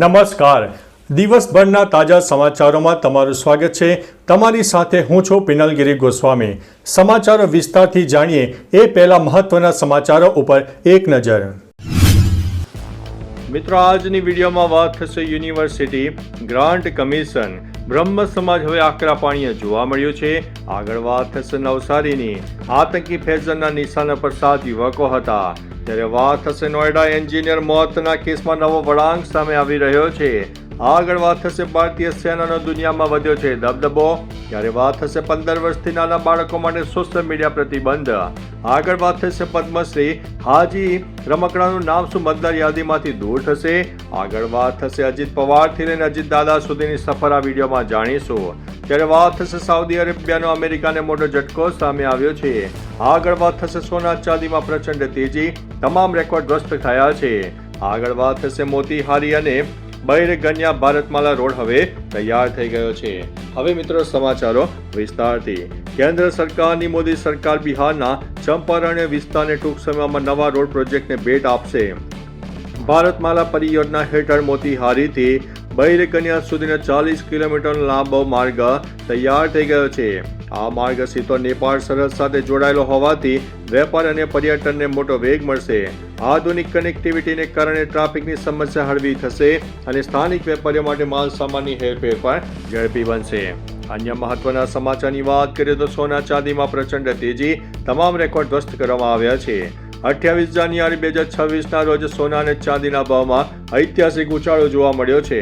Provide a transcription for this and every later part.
નમસ્કાર. દિવસભરના તાજા સમાચારોમાં તમારું સ્વાગત છે. તમારી સાથે હું છું પિનલગીરી ગોસ્વામી. સમાચારો વિસ્તારથી જાણીએ એ પહેલા મહત્વના સમાચારો ઉપર એક નજર. મિત્રો, આજની વિડીયોમાં વાત થશે યુનિવર્સિટી ગ્રાન્ટ કમિશન. બ્રહ્મ સમાજ હવે આકરા પાણીએ જોવા મળ્યું છે. આગળ વાત થશે નવસારીની. આતંકી ફૈઝનના નિશાના પર 7 યુવકો હતા. ત્યારે વાત થશે નોઈડા એન્જિનિયર મોતના કેસમાં નવો વળાંક સામે આવી રહ્યો છે. આગળ વાત થશે ભારતીય સેનાનો દુનિયામાં વધ્યો છે દબદબો. ત્યારે વાત થશે 15 વર્ષથી નાના બાળકો માટે સોશિયલ મીડિયા પ્રતિબંધ. આગળ વાત થશે પદ્મશ્રી હાજી રમકડાનું નામ શું મતદાર યાદીમાંથી દૂર થશે. આગળ વાત થશે અજીત પવારથી લઈને અજીત દાદા સુધીની સફર આ વિડીયોમાં જાણીશું. ત્યારે વાત થશે સાઉદી અરેબિયાનો અમેરિકાને મોટો ઝટકો સામે આવ્યો છે. આગળ વાત થશે સોના ચાંદીમાં પ્રચંડ તેજી, તમામ રેકોર્ડ ધ્વસ્ત થયા છે. આગળ વાત થશે મોતીહારી અને બૈરગન્યા ભારતમાલા રોડ હવે તૈયાર થઈ ગયો છે. હવે મિત્રો સમાચારો વિસ્તારથી. કેન્દ્ર સરકારની મોદી સરકાર બિહારના ચંપારણ્ય વિસ્તારને ટૂંક સમયમાં નવા રોડ પ્રોજેક્ટને ભેટ આપશે. ભારતમાલા પરિયોજના હેઠળ મોતીહારીથી બૈરગન્યા સુધીનો 40 કિલોમીટરનો લાંબો માર્ગ તૈયાર થઈ ગયો છે. આ માર્ગ સીધો નેપાળ સરહદ સાથે જોડાયેલો હોવાથી વેપાર અને પર્યટનને મોટો વેગ મળશે. આધુનિક કનેક્ટિવિટીને કારણે ટ્રાફિકની સમસ્યા હળવી થશે અને સ્થાનિક વેપારીઓ માટે માલ સામાનની હેરફેર પણ ઝડપી બનશે. અન્ય મહત્વના સમાચારની વાત કરીએ તો સોના ચાંદીમાં પ્રચંડ તેજી, તમામ રેકોર્ડ ધ્વસ્ત કરવામાં આવ્યા છે. 28 જાન્યુઆરી 2026ના રોજ સોના અને ચાંદીના ભાવમાં ઐતિહાસિક ઉછાળો જોવા મળ્યો છે.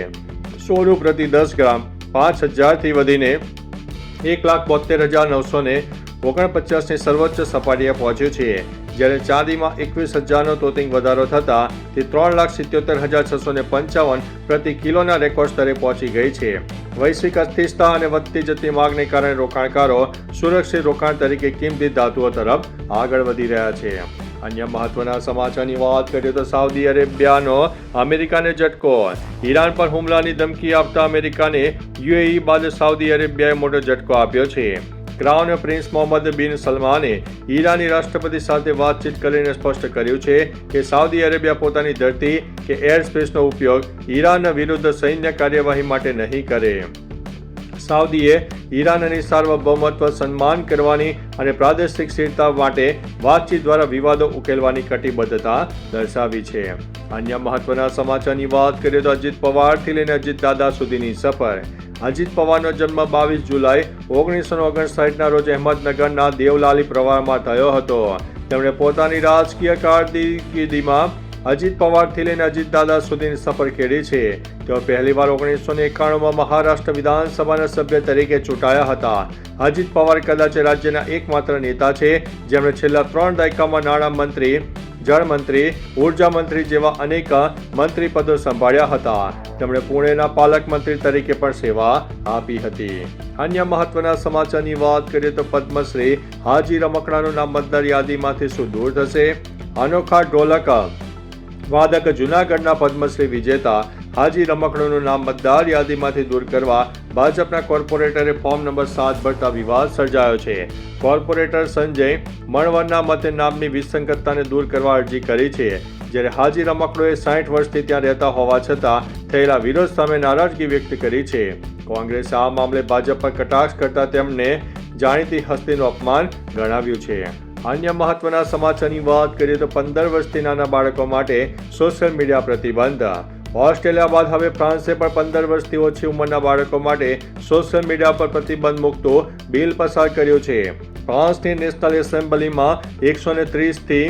સોનું પ્રતિ 10 ગ્રામ 5,000થી વધીને 1,72,949ની સર્વોચ્ચ સપાટીએ પહોંચ્યું છે. જ્યારે ચાંદીમાં 21,000નો તોતિંગ વધારો થતાં તે 3,77,655 પ્રતિ કિલોના રેકોર્ડ સ્તરે પહોંચી ગઈ છે. વૈશ્વિક અસ્થિરતા અને વધતી જતી માંગને કારણે રોકાણકારો સુરક્ષિત રોકાણ તરીકે કિંમતી ધાતુઓ તરફ આગળ વધી રહ્યા છે. અન્ય મહત્વના સમાચારની વાત કરીએ તો સાઉદી અરેબિયાનો અમેરિકાને ઝટકો. ઈરાન પર હુમલાની ધમકી આપતા અમેરિકાને યુએઈ બાદ સાઉદી અરેબિયાએ મોટો ઝટકો આપ્યો છે. ક્રાઉન પ્રિન્સ મોહમ્મદ બિન સલમાને ઈરાની રાષ્ટ્રપતિ સાથે વાતચીત કરીને સ્પષ્ટ કર્યું છે કે સાઉદી અરેબિયા પોતાની ધરતી કે એર સ્પેસનો ઉપયોગ ઈરાન વિરુદ્ધ સૈન્ય કાર્યવાહી માટે નહીં કરે. સાઉદીએ ઈરાનની સાર્વભૌમત્વ સન્માન કરવાની અને પ્રાદેશિક સ્થિરતા માટે વાતચીત દ્વારા વિવાદો ઉકેલવાની કટિબદ્ધતા દર્શાવી છે. અન્ય મહત્વના સમાચારની વાત કરીએ તો અજીત પવારથી લઈને અજીત દાદા સુધીની સફર. અજીત પવારનો જન્મ 22 જુલાઈ 1959ના રોજ અહેમદનગરના દેવલાલી પ્રવારમાં થયો હતો. તેમણે પોતાની રાજકીય કારકિર્દીમાં અજીત પવારથી લઈને અજીત દાદા સુધીની સફર ખેડી છે. તેઓ પહેલીવાર 1991માં મહારાષ્ટ્ર વિધાનસભાના સભ્ય તરીકે ચૂંટાયા હતા. અજીત પવાર કદાચ રાજ્યના એકમાત્ર નેતા છે જેમણે છેલ્લા 3 દાયકામાં નાણામંત્રી, જળમંત્રી, ઉર્જા મંત્રી જેવા અનેક મંત્રી પદો સંભાળ્યા હતા. તેમણે પુણેના પાલક મંત્રી તરીકે પણ સેવા આપી હતી. અન્ય મહત્વના સમાચારની વાત કરીએ તો પદ્મશ્રી હાજી રમકડાનું નામ મતદાર યાદીમાંથી શું દૂર થશે. અનોખા ઢોલક વાદક જૂનાગઢના પદ્મશ્રી વિજેતા હાજી રમકડાનું નામ મતદાર યાદીમાંથી દૂર કરવા ભાજપના કોર્પોરેટરે ફોર્મ નંબર 7 ભરતા વિવાદ સર્જાયો છે. કોર્પોરેટર સંજય મણવરના મતે નામની વિસંગતતાને દૂર કરવા અરજી કરી છે. જ્યારે હાજી રમકડોએ 60 વર્ષથી ત્યાં રહેતા હોવા છતાં થયેલા વિરોધ સામે નારાજગી વ્યક્ત કરી છે. કોંગ્રેસે આ મામલે ભાજપ પર કટાક્ષ કરતા તેમને જાણીતી હસ્તીનું અપમાન ગણાવ્યું છે. અન્ય મહત્વના સમાચારની વાત કરીએ તો 15 વર્ષથી નાના બાળકો માટે સોશિયલ મીડિયા પ્રતિબંધ. ઓસ્ટ્રેલિયા બાદ હવે ફ્રાન્સે પણ 15 વર્ષથી ઓછી ઉંમરના બાળકો માટે સોશિયલ મીડિયા પર પ્રતિબંધ મૂકતું બિલ પસાર કર્યું છે. ફ્રાન્સની નેશનલ એસેમ્બલીમાં 130થી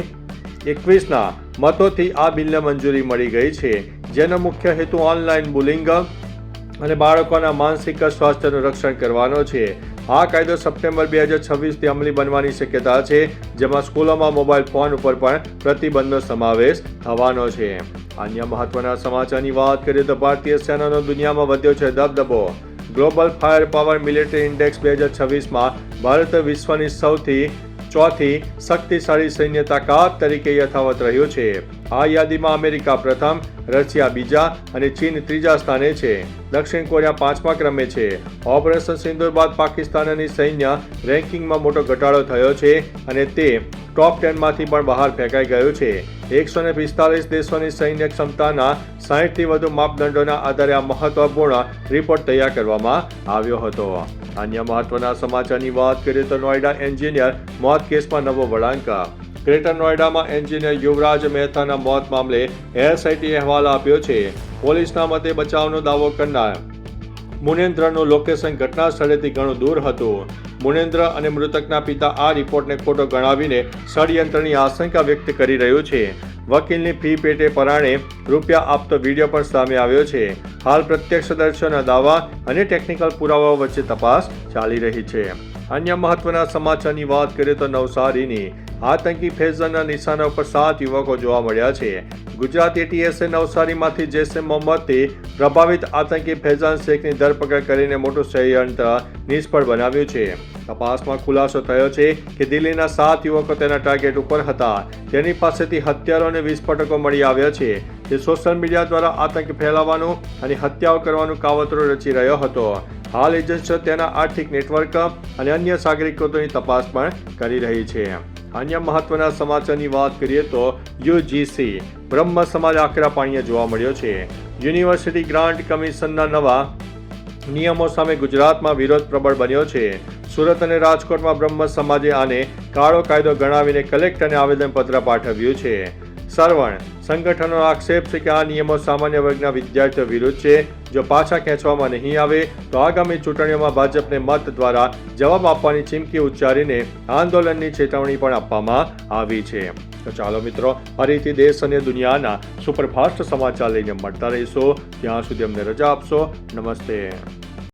21ના મતોથી આ બિલને મંજૂરી મળી ગઈ છે, જેનો મુખ્ય હેતુ ઓનલાઈન બુલિંગ અને બાળકોના માનસિક સ્વાસ્થ્યનું રક્ષણ કરવાનો છે. આ કાયદો સપ્ટેમ્બર 2026થી અમલી બનવાની શક્યતા છે, જેમાં સ્કૂલોમાં મોબાઈલ ફોન ઉપર પણ પ્રતિબંધનો સમાવેશ થવાનો છે. અન્ય મહત્વના સમાચારની વાત કરીએ તો ભારતીય સેનાનો દુનિયામાં વધ્યો છે દબદબો. Global fire power military index 2026માં ભારત વિશ્વની સૌથી ચોથી શક્તિશાળી સૈન્ય તાકાત તરીકે યથાવત રહ્યું છે. આ યાદીમાં અમેરિકા પ્રથમ, રશિયા બીજા અને ચીન ત્રીજા સ્થાને છે. દક્ષિણ કોરિયા 5મા ક્રમે છે. ઓપરેશન સિંદૂર બાદ પાકિસ્તાનની સૈન્ય રેન્કિંગમાં મોટો ઘટાડો થયો છે અને તે ટોપ 10માંથી પણ બહાર ફેંકાઈ ગયું છે. 145 દેશોની સૈન્ય ક્ષમતાના 60થી વધુ માપદંડોના આધારે આ મહત્વપૂર્ણ રિપોર્ટ તૈયાર કરવામાં આવ્યો હતો. અન્ય મહત્વના સમાચારની વાત કરીએ તો નોઈડા એન્જિનિયર મોત કેસમાં નવો વળાંક. ગ્રેટર નોઈડામાં એન્જિનિયર યુવરાજ મહેતાના મોત મામલે એએસઆઈટી અહેવાલ આપ્યો છે. પોલીસના મતે બચાવનો દાવો કરનાર મુનેન્દ્રનું લોકેશન ઘટના સ્થળેથી ઘણું દૂર હતું. મુનેન્દ્ર અને મૃતકના પિતા આ રિપોર્ટને ખોટો ગણાવીને ષડયંત્રની આશંકા વ્યક્ત કરી રહ્યું છે. વકીલની ફી પેટે પરાણે રૂપિયા આપતો વિડીયો પણ સામે આવ્યો છે. હાલ પ્રત્યક્ષદર્શીઓના દાવા અને ટેકનિકલ પુરાવાઓ વચ્ચે તપાસ ચાલી રહી છે. અન્ય મહત્વના સમાચારની વાત કરીએ તો નવસારીની આતંકી ફૈઝાનના નિશાના ઉપર 7 યુવકો જોવા મળ્યા છે. ગુજરાત એટીએસે નવસારીમાંથી જૈશ-એ મોહમ્મદથી પ્રભાવિત આતંકી ફૈઝાન શેખની ધરપકડ કરીને મોટું ષડયંત્ર નિષ્ફળ બનાવ્યું છે. તપાસમાં ખુલાસો થયો છે કે દિલ્હીના 7 યુવકો તેના ટાર્ગેટ ઉપર હતા. તેની પાસેથી હથિયારો અને વિસ્ફોટકો મળી આવ્યા છે. તે સોશિયલ મીડિયા દ્વારા આતંક ફેલાવવાનું અને હત્યાઓ કરવાનું કાવતરો રચી રહ્યો હતો. હાલ એજન્સીઓ તેના આર્થિક નેટવર્ક અને અન્ય સાગરિકોની તપાસ પણ કરી રહી છે. અન્ય મહત્વના સમાચારની વાત કરીએ તો યુજીસી બ્રહ્મ સમાજ આકરા પાણીએ જોવા મળ્યો છે. યુનિવર્સિટી ગ્રાન્ટ કમિશનના નવા નિયમો સામે ગુજરાતમાં વિરોધ પ્રબળ બન્યો છે. સુરત અને રાજકોટમાં બ્રહ્મ સમાજે આને કાળો કાયદો ગણાવીને કલેક્ટરને આવેદનપત્ર પાઠવ્યું છે. સરવણ સંગઠનનો આક્ષેપ છે કે આ નિયમો સામાન્ય વર્ગના વિદ્યાર્થીઓ વિરુદ્ધ છે. જો પાછા ખેંચવામાં નહીં આવે તો આગામી ચૂંટણીઓમાં ભાજપને મત દ્વારા જવાબ આપવાની ચીમકી ઉચ્ચારીને આંદોલનની ચેતવણી પણ આપવામાં આવી છે. તો ચાલો મિત્રો, ફરીથી દેશ અને દુનિયાના સુપરફાસ્ટ સમાચાર લઈને મળતા રહીશો. ત્યાં સુધી અમને રજા આપશો. નમસ્તે.